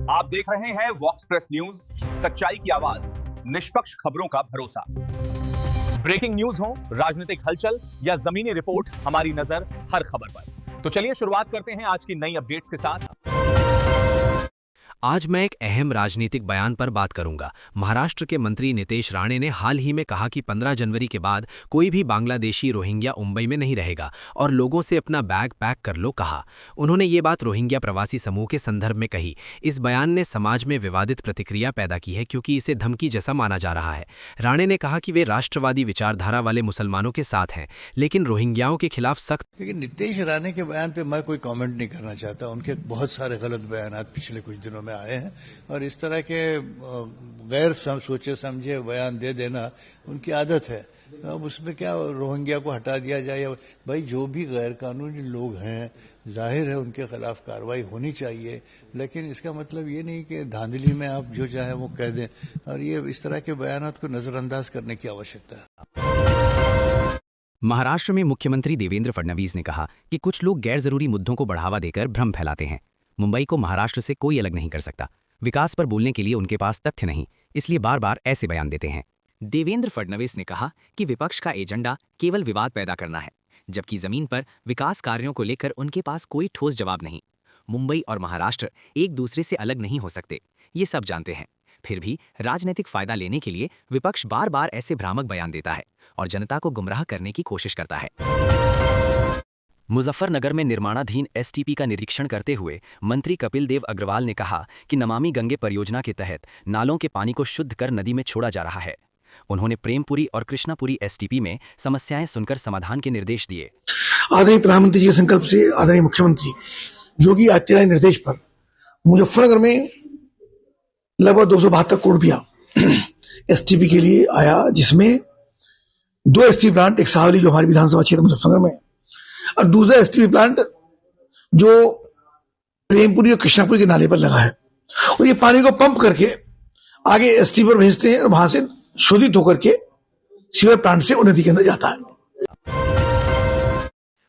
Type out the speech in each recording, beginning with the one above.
आप देख रहे हैं वॉक्स प्रेस न्यूज, सच्चाई की आवाज, निष्पक्ष खबरों का भरोसा। ब्रेकिंग न्यूज हो, राजनीतिक हलचल या जमीनी रिपोर्ट, हमारी नजर हर खबर पर। तो चलिए शुरुआत करते हैं आज की नई अपडेट्स के साथ। आज मैं एक अहम राजनीतिक बयान पर बात करूंगा। महाराष्ट्र के मंत्री नितेश राणे ने हाल ही में कहा कि 15 जनवरी के बाद कोई भी बांग्लादेशी रोहिंग्या मुंबई में नहीं रहेगा और लोगों से अपना बैग पैक कर लो कहा। उन्होंने ये बात रोहिंग्या प्रवासी समूह के संदर्भ में कही। इस बयान ने समाज में विवादित प्रतिक्रिया पैदा की है क्योंकि इसे धमकी जैसा माना जा रहा है। राणे ने कहा कि वे राष्ट्रवादी विचारधारा वाले मुसलमानों के साथ हैं, लेकिन रोहिंग्याओं के खिलाफ सख्त। लेकिन नितेश राणे के बयान पे मैं कोई कमेंट नहीं करना चाहता। उनके बहुत सारे गलत बयान पिछले कुछ दिनों में आए हैं और इस तरह के गैर सोचे समझे बयान दे देना उनकी आदत है। अब उसमें क्या रोहिंग्या को हटा दिया जाए, भाई जो भी गैर कानूनी लोग हैं जाहिर है उनके खिलाफ कार्रवाई होनी चाहिए, लेकिन इसका मतलब ये नहीं कि धांधली में आप जो चाहे वो कह दें और ये इस तरह के बयानों को नजरअंदाज करने की आवश्यकता है। महाराष्ट्र में मुख्यमंत्री देवेंद्र फडणवीस ने कहा कि कुछ लोग गैर जरूरी मुद्दों को बढ़ावा देकर भ्रम फैलाते हैं। मुंबई को महाराष्ट्र से कोई अलग नहीं कर सकता। विकास पर बोलने के लिए उनके पास तथ्य नहीं, इसलिए बार बार ऐसे बयान देते हैं। देवेंद्र फडणवीस ने कहा कि विपक्ष का एजेंडा केवल विवाद पैदा करना है, जबकि जमीन पर विकास कार्यों को लेकर उनके पास कोई ठोस जवाब नहीं। मुंबई और महाराष्ट्र एक दूसरे से अलग नहीं हो सकते, ये सब जानते हैं। फिर भी राजनीतिक फायदा लेने के लिए विपक्ष बार बार ऐसे भ्रामक बयान देता है और जनता को गुमराह करने की कोशिश करता है। मुजफ्फरनगर में निर्माणाधीन एसटीपी का निरीक्षण करते हुए मंत्री कपिल देव अग्रवाल ने कहा कि नमामि गंगे परियोजना के तहत नालों के पानी को शुद्ध कर नदी में छोड़ा जा रहा है। उन्होंने प्रेमपुरी और कृष्णापुरी एसटीपी में समस्याएं सुनकर समाधान के निर्देश दिए। आदरणीय प्रधानमंत्री जी के संकल्प से आदरणीय मुख्यमंत्री योगी आदित्यनाथ के निर्देश पर मुजफ्फरनगर में लगभग 272 करोड़ रुपया एसटीपी के लिए आया, जिसमें 2 एसटीपी प्लांट, एक सावली जो हमारी विधानसभा क्षेत्र मुजफ्फरनगर में और दूसरा एसटीपी प्लांट जो प्रेमपुरी और कृष्णापुरी के नाले पर लगा है, और ये पानी को पंप करके आगे एसटीपी पर भेजते हैं और वहां से शोधित होकर के सीवर प्लांट से नदी के अंदर जाता है।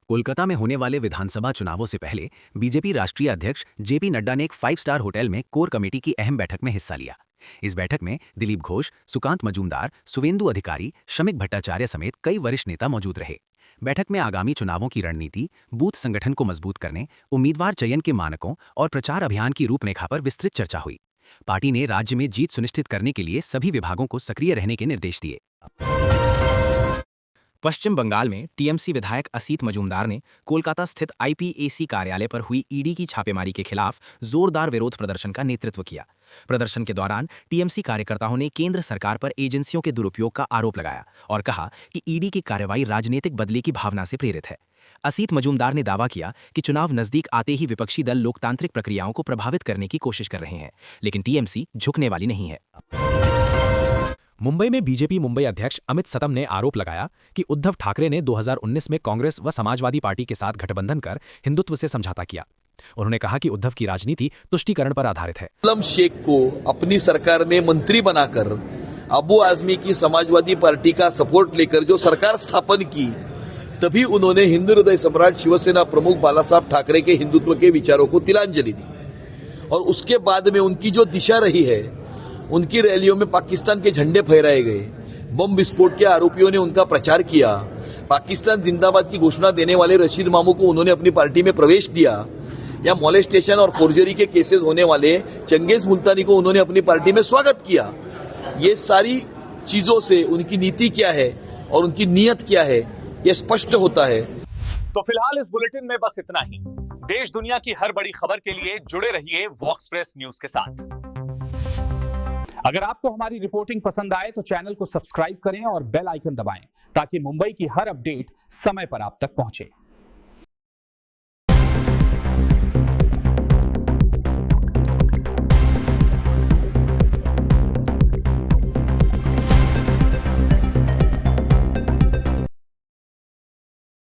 कोलकाता में होने वाले विधानसभा चुनावों से पहले बीजेपी राष्ट्रीय अध्यक्ष जेपी नड्डा ने एक 5 स्टार होटल में कोर कमेटी की अहम बैठक में हिस्सा लिया। इस बैठक में दिलीप घोष, सुकांत मजूमदार, सुवेंदु अधिकारी, शमिक भट्टाचार्य समेत कई वरिष्ठ नेता मौजूद रहे। बैठक में आगामी चुनावों की रणनीति, बूथ संगठन को मजबूत करने, उम्मीदवार चयन के मानकों और प्रचार अभियान की रूपरेखा पर विस्तृत चर्चा हुई। पार्टी ने राज्य में जीत सुनिश्चित करने के लिए सभी विभागों को सक्रिय रहने के निर्देश दिए। पश्चिम बंगाल में टीएमसी विधायक असीत मजूमदार ने कोलकाता स्थित आईपीएसी कार्यालय पर हुई ईडी की छापेमारी के खिलाफ जोरदार विरोध प्रदर्शन का नेतृत्व किया। प्रदर्शन के दौरान टीएमसी कार्यकर्ताओं ने केंद्र सरकार पर एजेंसियों के दुरुपयोग का आरोप लगाया और कहा कि ईडी की कार्रवाई राजनीतिक बदले की भावना से प्रेरित है। असीत मजूमदार ने दावा किया कि चुनाव नजदीक आते ही विपक्षी दल लोकतांत्रिक प्रक्रियाओं को प्रभावित करने की कोशिश कर रहे हैं, लेकिन टीएमसी झुकने वाली नहीं है। मुंबई में बीजेपी मुंबई अध्यक्ष अमित सतम ने आरोप लगाया कि उद्धव ठाकरे ने 2019 में कांग्रेस व समाजवादी पार्टी के साथ गठबंधन कर हिंदुत्व से समझौता किया। उन्होंने कहा कि उद्धव की राजनीति तुष्टीकरण पर आधारित है। असलम शेख को अपनी सरकार में मंत्री बनाकर अबू आजमी की समाजवादी पार्टी का सपोर्ट लेकर जो सरकार स्थापन की, तभी उन्होंने हिंदू हृदय सम्राट शिवसेना प्रमुख बाला साहब ठाकरे के हिंदुत्व के विचारों को तिलांजलि दी और उसके बाद में उनकी जो दिशा रही है, उनकी रैलियों में पाकिस्तान के झंडे फहराए गए, बम विस्फोट के आरोपियों ने उनका प्रचार किया, पाकिस्तान जिंदाबाद की घोषणा देने वाले रशीद मामू को उन्होंने अपनी पार्टी में प्रवेश दिया, या मॉलेस्टेशन और फोर्जरी के केसेस होने वाले चंगेज मुल्तानी को उन्होंने अपनी पार्टी में स्वागत किया। ये सारी चीजों से उनकी नीति क्या है और उनकी नीयत क्या है, ये स्पष्ट होता है। तो फिलहाल इस बुलेटिन में बस इतना ही। देश दुनिया की हर बड़ी खबर के लिए जुड़े रहिए वॉक्स प्रेस न्यूज के साथ। अगर आपको हमारी रिपोर्टिंग पसंद आए तो चैनल को सब्सक्राइब करें और बेल आइकन दबाएं ताकि मुंबई की हर अपडेट समय पर आप तक पहुंचे।